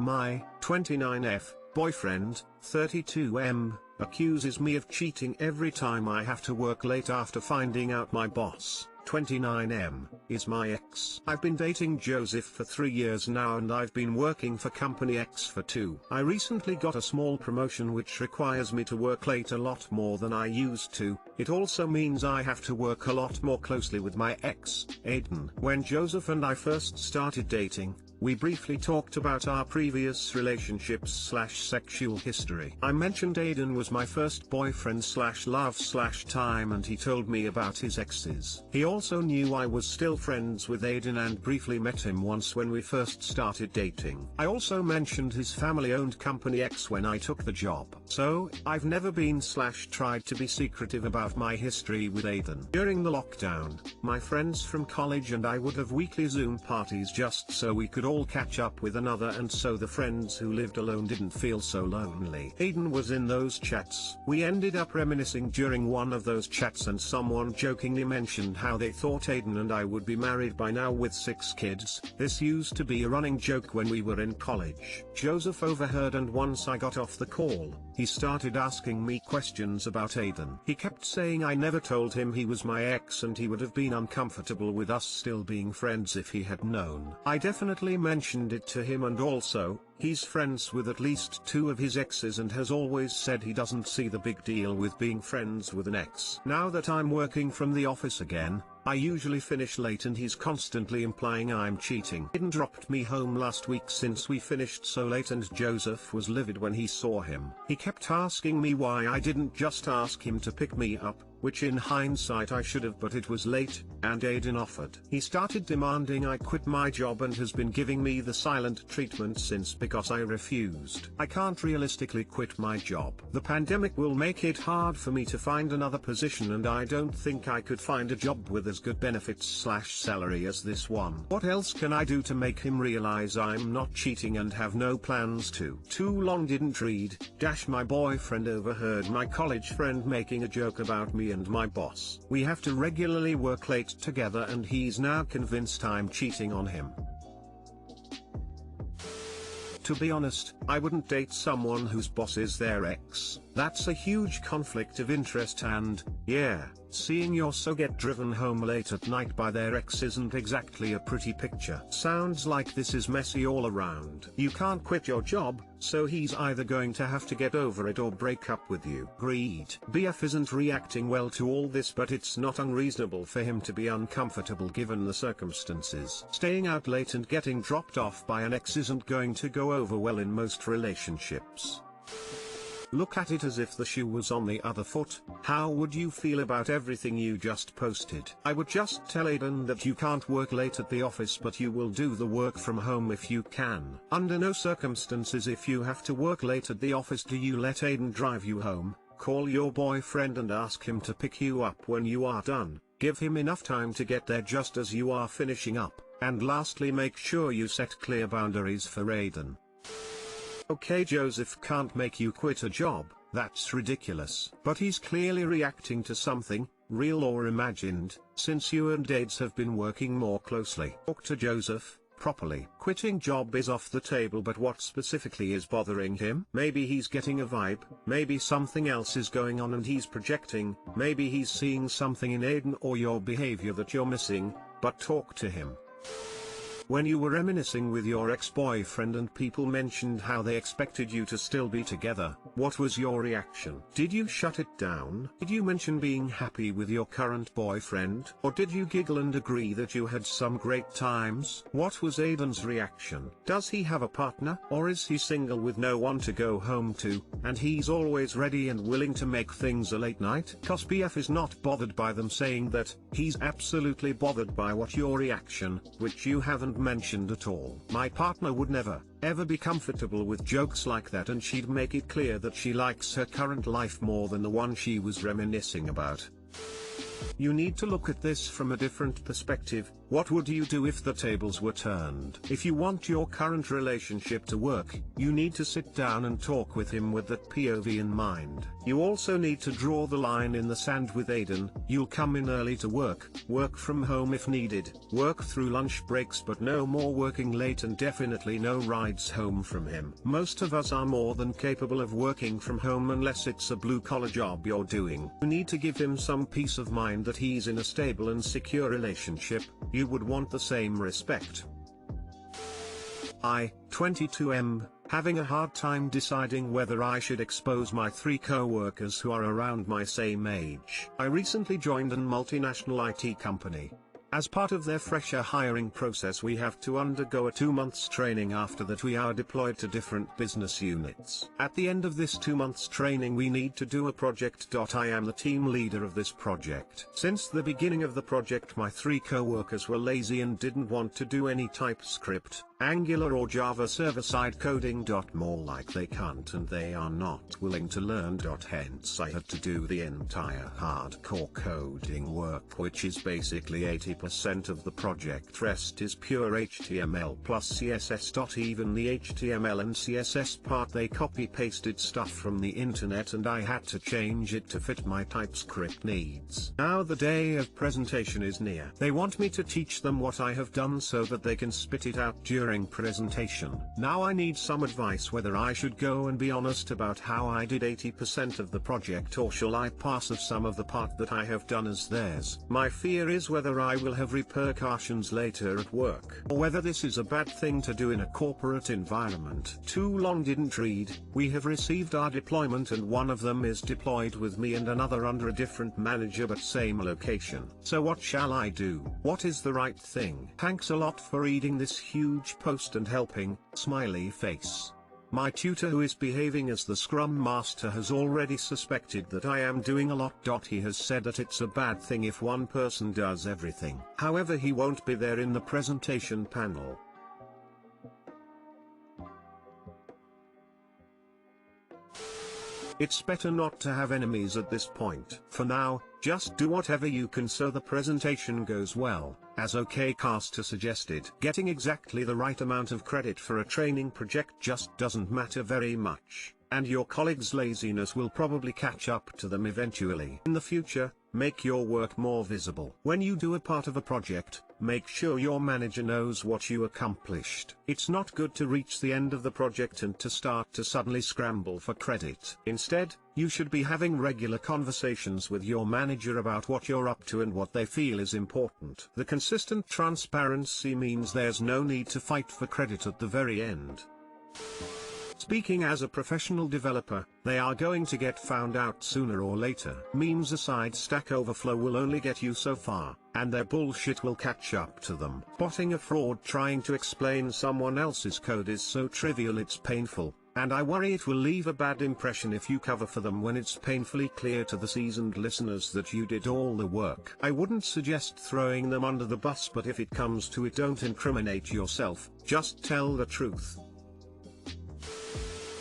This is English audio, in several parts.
My 29F boyfriend, 32M, accuses me of cheating every time I have to work late after finding out my boss, 29M, is my ex. I've been dating Joseph for 3 years now and I've been working for Company X for 2. I recently got a small promotion which requires me to work late a lot more than I used to. It also means I have to work a lot more closely with my ex, Aiden. When Joseph and I first started dating, we briefly talked about our previous relationships/sexual history. I mentioned Aiden was my first boyfriend/love/time and he told me about his exes. He also knew I was still friends with Aiden and briefly met him once when we first started dating. I also mentioned his family-owned Company X when I took the job. So, I've never been/tried to be secretive about my history with Aiden. During the lockdown, my friends from college and I would have weekly Zoom parties just so we could all catch up with another and so the friends who lived alone didn't feel so lonely. Aiden was in those chats. We ended up reminiscing during one of those chats and someone jokingly mentioned how they thought Aiden and I would be married by now with 6 kids. This used to be a running joke when we were in college. Joseph overheard and once I got off the call, he started asking me questions about Aiden. He kept saying I never told him he was my ex and he would have been uncomfortable with us still being friends if he had known. I definitely mentioned it to him and also, he's friends with at least 2 of his exes and has always said he doesn't see the big deal with being friends with an ex. Now that I'm working from the office again, I usually finish late and he's constantly implying I'm cheating. Aiden dropped me home last week since we finished so late and Joseph was livid when he saw him. He kept asking me why I didn't just ask him to pick me up, which in hindsight I should have, but it was late, and Aiden offered. He started demanding I quit my job and has been giving me the silent treatment since because I refused. I can't realistically quit my job. The pandemic will make it hard for me to find another position and I don't think I could find a job with as good benefits/salary as this one. What else can I do to make him realize I'm not cheating and have no plans to? Too long didn't read, my boyfriend overheard my college friend making a joke about me and my boss. We have to regularly work late together and he's now convinced I'm cheating on him. To be honest, I wouldn't date someone whose boss is their ex. That's a huge conflict of interest and, yeah, seeing your so get driven home late at night by their ex isn't exactly a pretty picture. Sounds like this is messy all around. You can't quit your job, so he's either going to have to get over it or break up with you. Greed. BF isn't reacting well to all this, but it's not unreasonable for him to be uncomfortable given the circumstances. Staying out late and getting dropped off by an ex isn't going to go over well in most relationships. Look at it as if the shoe was on the other foot. How would you feel about everything you just posted? I would just tell Aiden that you can't work late at the office but you will do the work from home if you can. Under no circumstances if you have to work late at the office do you let Aiden drive you home. Call your boyfriend and ask him to pick you up when you are done. Give him enough time to get there just as you are finishing up. And lastly, make sure you set clear boundaries for Aiden. Okay, Joseph can't make you quit a job, that's ridiculous. But he's clearly reacting to something, real or imagined, since you and Aids have been working more closely. Talk to Joseph properly. Quitting job is off the table, but what specifically is bothering him? Maybe he's getting a vibe, maybe something else is going on and he's projecting, maybe he's seeing something in Aiden or your behavior that you're missing, but talk to him. When you were reminiscing with your ex-boyfriend and people mentioned how they expected you to still be together, what was your reaction? Did you shut it down? Did you mention being happy with your current boyfriend? Or did you giggle and agree that you had some great times? What was Aiden's reaction? Does he have a partner? Or is he single with no one to go home to, and he's always ready and willing to make things a late night? Cause BF is not bothered by them saying that, he's absolutely bothered by what your reaction, which you haven't mentioned at all. My partner would never, ever be comfortable with jokes like that and she'd make it clear that she likes her current life more than the one she was reminiscing about. You need to look at this from a different perspective. What would you do if the tables were turned? If you want your current relationship to work, you need to sit down and talk with him with that POV in mind. You also need to draw the line in the sand with Aiden. You'll come in early to work from home if needed, work through lunch breaks, but no more working late, and definitely no rides home from him. Most of us are more than capable of working from home unless it's a blue-collar job you're doing. You need to give him some peace of mind that he's in a stable and secure relationship. You would want the same respect. 22M, having a hard time deciding whether I should expose my 3 co-workers who are around my same age. I recently joined a multinational IT company. As part of their fresher hiring process, we have to undergo a 2 months training. After that we are deployed to different business units. At the end of this 2 months training we need to do a project. I am the team leader of this project. Since the beginning of the project my 3 co-workers were lazy and didn't want to do any TypeScript, Angular or Java server-side coding. More like they can't and they are not willing to learn. Hence I had to do the entire hardcore coding work, which is basically 80% of the project. Rest is pure HTML plus CSS. Even the HTML and CSS part they copy-pasted stuff from the internet and I had to change it to fit my TypeScript needs. Now the day of presentation is near. They want me to teach them what I have done so that they can spit it out during presentation. Now I need some advice whether I should go and be honest about how I did 80% of the project, or shall I pass of some of the part that I have done as theirs. My fear is whether I will have repercussions later at work, or whether this is a bad thing to do in a corporate environment. Too long didn't read. We have received our deployment and one of them is deployed with me and another under a different manager but same location. So what shall I do? What is the right thing? Thanks a lot for reading this huge post and helping, smiley face. My tutor, who is behaving as the Scrum Master, has already suspected that I am doing a lot. He has said that it's a bad thing if one person does everything. However, he won't be there in the presentation panel. It's better not to have enemies at this point. For now, just do whatever you can so the presentation goes well. As OKcaster suggested, getting exactly the right amount of credit for a training project just doesn't matter very much, and your colleagues' laziness will probably catch up to them eventually. In the future, make your work more visible. When you do a part of a project, make sure your manager knows what you accomplished. It's not good to reach the end of the project and to start to suddenly scramble for credit. Instead, you should be having regular conversations with your manager about what you're up to and what they feel is important. The consistent transparency means there's no need to fight for credit at the very end. Speaking as a professional developer, they are going to get found out sooner or later. Memes aside, Stack Overflow will only get you so far, and their bullshit will catch up to them. Spotting a fraud trying to explain someone else's code is so trivial it's painful, and I worry it will leave a bad impression if you cover for them when it's painfully clear to the seasoned listeners that you did all the work. I wouldn't suggest throwing them under the bus, but if it comes to it, don't incriminate yourself, just tell the truth.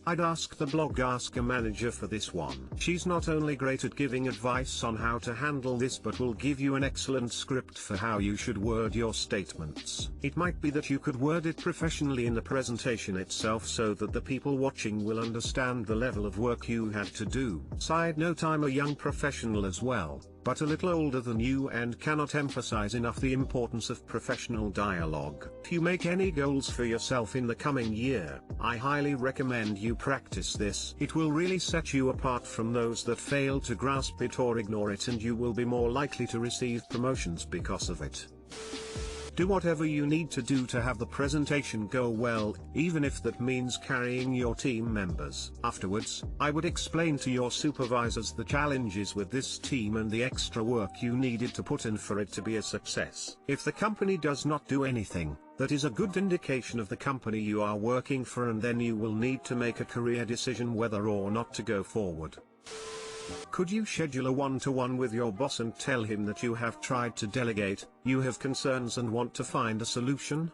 I'd ask the blog Ask a Manager for this one. She's not only great at giving advice on how to handle this, but will give you an excellent script for how you should word your statements. It might be that you could word it professionally in the presentation itself so that the people watching will understand the level of work you had to do. Side note, I'm a young professional as well, but a little older than you, and cannot emphasize enough the importance of professional dialogue. If you make any goals for yourself in the coming year, I highly recommend you practice this. It will really set you apart from those that fail to grasp it or ignore it, and you will be more likely to receive promotions because of it. Do whatever you need to do to have the presentation go well, even if that means carrying your team members. Afterwards, I would explain to your supervisors the challenges with this team and the extra work you needed to put in for it to be a success. If the company does not do anything, that is a good indication of the company you are working for, and then you will need to make a career decision whether or not to go forward. Could you schedule a one-to-one with your boss and tell him that you have tried to delegate, you have concerns and want to find a solution?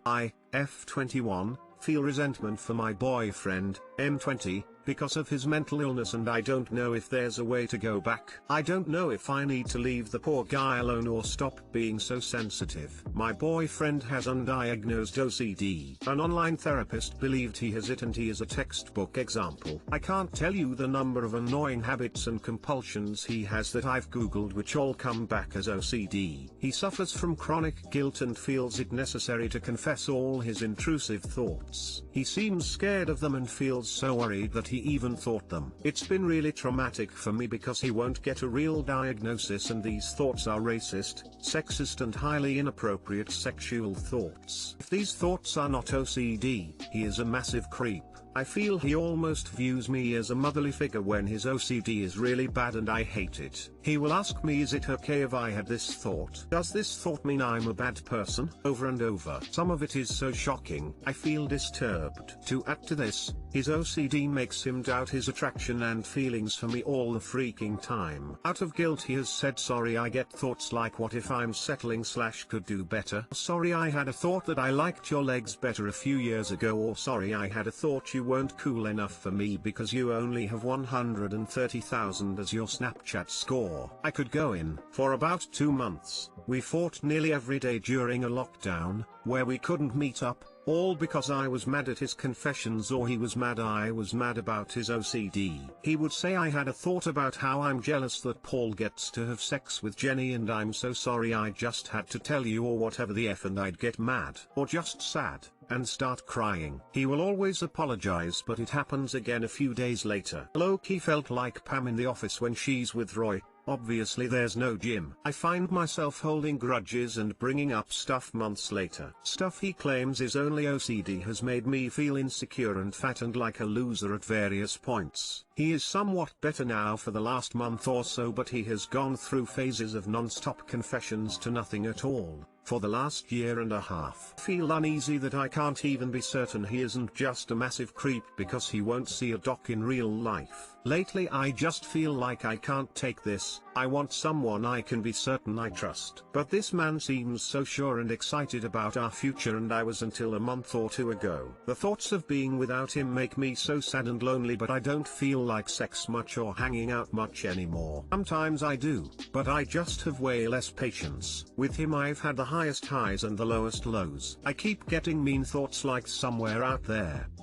I, F21, feel resentment for my boyfriend, M20, because of his mental illness, and I don't know if there's a way to go back. I don't know if I need to leave the poor guy alone or stop being so sensitive. My boyfriend has undiagnosed OCD. An online therapist believed he has it, and he is a textbook example. I can't tell you the number of annoying habits and compulsions he has that I've googled, which all come back as OCD. He suffers from chronic guilt and feels it necessary to confess all his intrusive thoughts. He seems scared of them and feels so worried that he even thought them. It's been really traumatic for me because he won't get a real diagnosis, and these thoughts are racist, sexist and highly inappropriate sexual thoughts. If these thoughts are not OCD, he is a massive creep. I feel he almost views me as a motherly figure when his OCD is really bad, and I hate it. He will ask me, is it okay if I had this thought? Does this thought mean I'm a bad person? Over and over. Some of it is so shocking, I feel disturbed. To add to this, his OCD makes him doubt his attraction and feelings for me all the freaking time. Out of guilt he has said, sorry, I get thoughts like, what if I'm settling / could do better? Sorry, I had a thought that I liked your legs better a few years ago. Or sorry, I had a thought you weren't cool enough for me because you only have 130,000 as your Snapchat score. I could go in. For about 2 months, we fought nearly every day during a lockdown, where we couldn't meet up, all because I was mad at his confessions, or he was mad I was mad about his OCD. He would say, I had a thought about how I'm jealous that Paul gets to have sex with Jenny, and I'm so sorry, I just had to tell you, or whatever the F, and I'd get mad, or just sad, and start crying. He will always apologize, but it happens again a few days later. Low-key felt like Pam in The Office when she's with Roy. Obviously there's no gym. I find myself holding grudges and bringing up stuff months later. Stuff he claims is only OCD has made me feel insecure and fat and like a loser at various points. He is somewhat better now for the last month or so, but he has gone through phases of non-stop confessions to nothing at all for the last 1.5 years. Feel uneasy that I can't even be certain he isn't just a massive creep because he won't see a doc in real life. Lately I just feel like I can't take this. I want someone I can be certain I trust. But this man seems so sure and excited about our future, and I was until a month or 2 ago. The thoughts of being without him make me so sad and lonely, but I don't feel like sex much or hanging out much anymore. Sometimes I do, but I just have way less patience. With him I've had the highest highs and the lowest lows. I keep getting mean thoughts like, somewhere out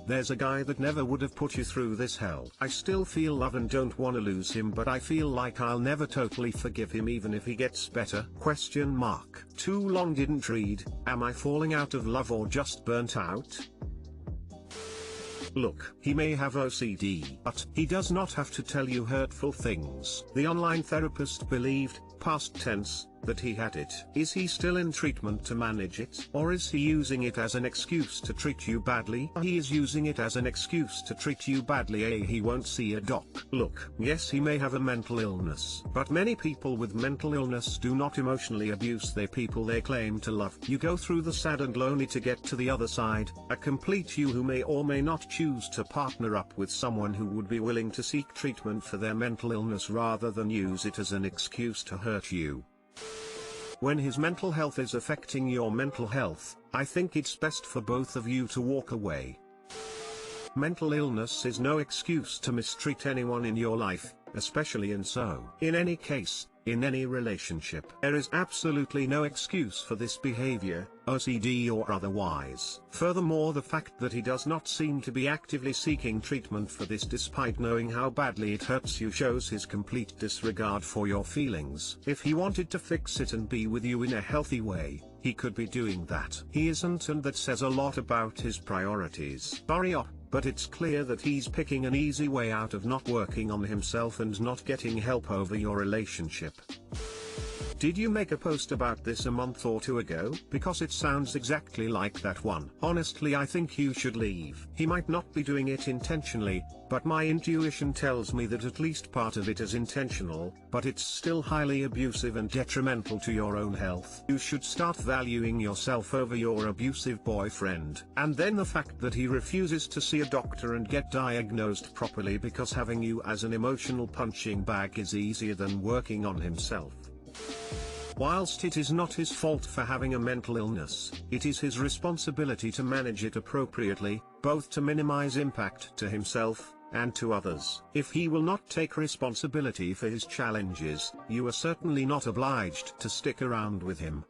there's a guy that never would have put you through this hell. I still feel love and don't want to lose him, but I feel like I'll never totally forgive him even if he gets better. Question mark. Too long didn't read. Am I falling out of love or just burnt out? Look, he may have OCD, but he does not have to tell you hurtful things. The online therapist believed, past tense, that he had it. Is he still in treatment to manage it? Or is he using it as an excuse to treat you badly? He is using it as an excuse to treat you badly. He won't see a doc. Look, yes, he may have a mental illness, but many people with mental illness do not emotionally abuse the people they claim to love. You go through the sad and lonely to get to the other side, a complete you who may or may not choose to partner up with someone who would be willing to seek treatment for their mental illness rather than use it as an excuse to hurt you. When his mental health is affecting your mental health, I think it's best for both of you to walk away. Mental illness is no excuse to mistreat anyone in your life, especially in any case, in any relationship. There is absolutely no excuse for this behavior, OCD or otherwise. Furthermore, the fact that he does not seem to be actively seeking treatment for this despite knowing how badly it hurts you shows his complete disregard for your feelings. If he wanted to fix it and be with you in a healthy way, he could be doing that. He isn't, and that says a lot about his priorities. Sorry, but it's clear that he's picking an easy way out of not working on himself and not getting help over your relationship. Did you make a post about this a month or 2 ago? Because it sounds exactly like that one. Honestly, I think you should leave. He might not be doing it intentionally, but my intuition tells me that at least part of it is intentional, but it's still highly abusive and detrimental to your own health. You should start valuing yourself over your abusive boyfriend. And then the fact that he refuses to see a doctor and get diagnosed properly because having you as an emotional punching bag is easier than working on himself. Whilst it is not his fault for having a mental illness, it is his responsibility to manage it appropriately, both to minimize impact to himself and to others. If he will not take responsibility for his challenges, you are certainly not obliged to stick around with him.